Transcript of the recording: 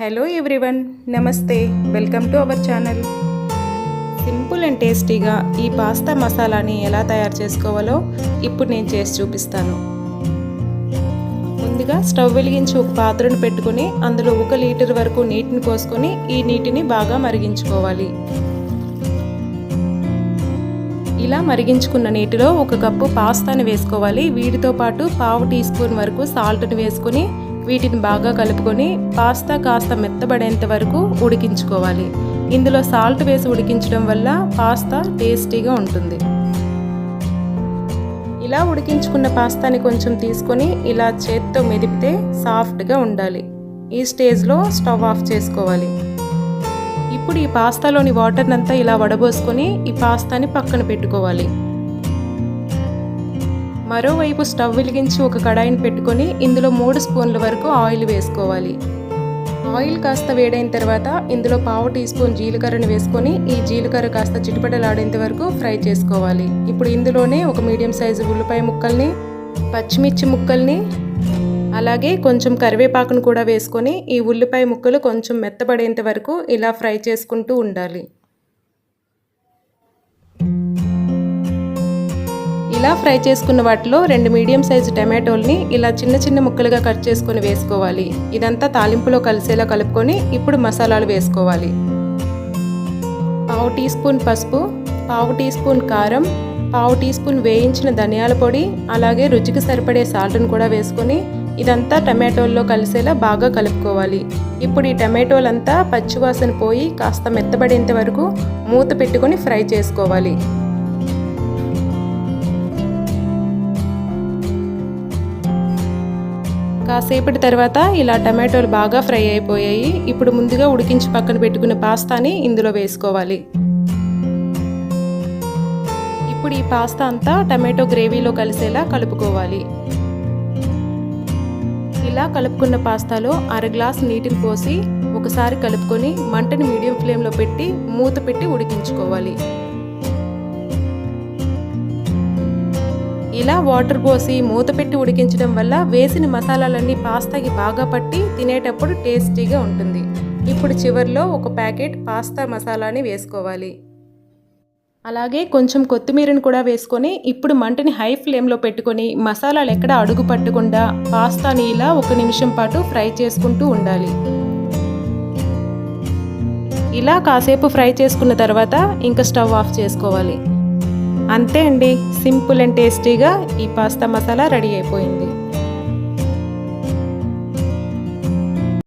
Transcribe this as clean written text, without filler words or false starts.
Hello everyone, నమస్తే. Welcome to our channel. Simple and టేస్టీగా ఈ పాస్తా మసాలాని ఎలా తయారు చేసుకోవాలో ఇప్పుడు నేను చేసి చూపిస్తాను. ముందుగా స్టవ్ వెలిగించి ఒక పాత్రను పెట్టుకొని అందులో 1 లీటర్ వరకు నీటిని పోసుకొని ఈ నీటిని బాగా మరిగించుకోవాలి. ఇలా మరిగించుకున్న నీటిలో 1 కప్పు పాస్తాని వేసుకోవాలి. వీటితో పాటు 1/2 టీ స్పూన్ వరకు సాల్ట్ని వేసుకొని వీటిని బాగా కలుపుకొని పాస్తా కాస్త మెత్తబడేంత వరకు ఉడికించుకోవాలి. ఇందులో సాల్ట్ వేసి ఉడికించడం వల్ల పాస్తా టేస్టీగా ఉంటుంది. ఇలా ఉడికించుకున్న పాస్తాని కొంచెం తీసుకొని ఇలా చేత్తో మెదిపితే సాఫ్ట్గా ఉండాలి. ఈ స్టేజ్లో స్టవ్ ఆఫ్ చేసుకోవాలి. ఇప్పుడు ఈ పాస్తాలోని వాటర్నంతా ఇలా వడబోసుకొని ఈ పాస్తాని పక్కన పెట్టుకోవాలి. మరోవైపు స్టవ్ వెలిగించి ఒక కడాయిని పెట్టుకొని ఇందులో 3 స్పూన్ల వరకు ఆయిల్ వేసుకోవాలి. ఆయిల్ కాస్త వేడైన తర్వాత ఇందులో 1/2 టీ స్పూన్ జీలకర్రని వేసుకొని ఈ జీలకర్ర కాస్త చిటపటలాడేంత వరకు ఫ్రై చేసుకోవాలి. ఇప్పుడు ఇందులోనే ఒక మీడియం సైజు ఉల్లిపాయ ముక్కల్ని, పచ్చిమిర్చి ముక్కల్ని, అలాగే కొంచెం కరివేపాకును కూడా వేసుకొని ఈ ఉల్లిపాయ ముక్కలు కొంచెం మెత్తబడేంత వరకు ఇలా ఫ్రై చేసుకుంటూ ఉండాలి. ఇలా ఫ్రై చేసుకున్న వాటిలో 2 మీడియం సైజు టమాటోల్ని ఇలా చిన్న చిన్న ముక్కలుగా కట్ చేసుకొని వేసుకోవాలి. ఇదంతా తాలింపులో కలిసేలా కలుపుకొని ఇప్పుడు మసాలాలు వేసుకోవాలి. 1/2 టీ స్పూన్ పసుపు, 1/2 టీ స్పూన్ కారం, 1/2 టీ స్పూన్ వేయించిన ధనియాల పొడి, అలాగే రుచికి సరిపడే సాల్ట్ను కూడా వేసుకొని ఇదంతా టమాటోల్లో కలిసేలా బాగా కలుపుకోవాలి. ఇప్పుడు ఈ టమాటోలంతా పచ్చివాసన పోయి కాస్త మెత్తబడేంత వరకు మూత పెట్టుకొని ఫ్రై చేసుకోవాలి. కాసేపటి తర్వాత ఇలా టమాటోలు బాగా ఫ్రై అయిపోయాయి. ఇప్పుడు ముందుగా ఉడికించి పక్కన పెట్టుకున్న పాస్తాని ఇందులో వేసుకోవాలి. ఇప్పుడు ఈ పాస్తా అంతా టమాటో గ్రేవీలో కలిసేలా కలుపుకోవాలి. ఇలా కలుపుకున్న పాస్తాలో 1/2 గ్లాస్ నీటిని పోసి ఒకసారి కలుపుకొని మంటని మీడియం ఫ్లేమ్లో పెట్టి మూత పెట్టి ఉడికించుకోవాలి. ఇలా వాటర్ పోసి మూత పెట్టి ఉడికించడం వల్ల వేసిన మసాలాలన్నీ పాస్తాకి బాగా పట్టి తినేటప్పుడు టేస్టీగా ఉంటుంది. ఇప్పుడు చివర్లో ఒక ప్యాకెట్ పాస్తా మసాలాని వేసుకోవాలి. అలాగే కొంచెం కొత్తిమీరని కూడా వేసుకొని ఇప్పుడు మంటని హై ఫ్లేమ్లో పెట్టుకొని మసాలాలు ఎక్కడ అడుగు పట్టకుండా పాస్తాని ఇలా 1 నిమిషం పాటు ఫ్రై చేసుకుంటూ ఉండాలి. ఇలా కాసేపు ఫ్రై చేసుకున్న తర్వాత ఇంకా స్టవ్ ఆఫ్ చేసుకోవాలి. అంతే అండి, సింపుల్ అండ్ టేస్టీగా ఈ పాస్తా మసాలా రెడీ అయిపోయింది.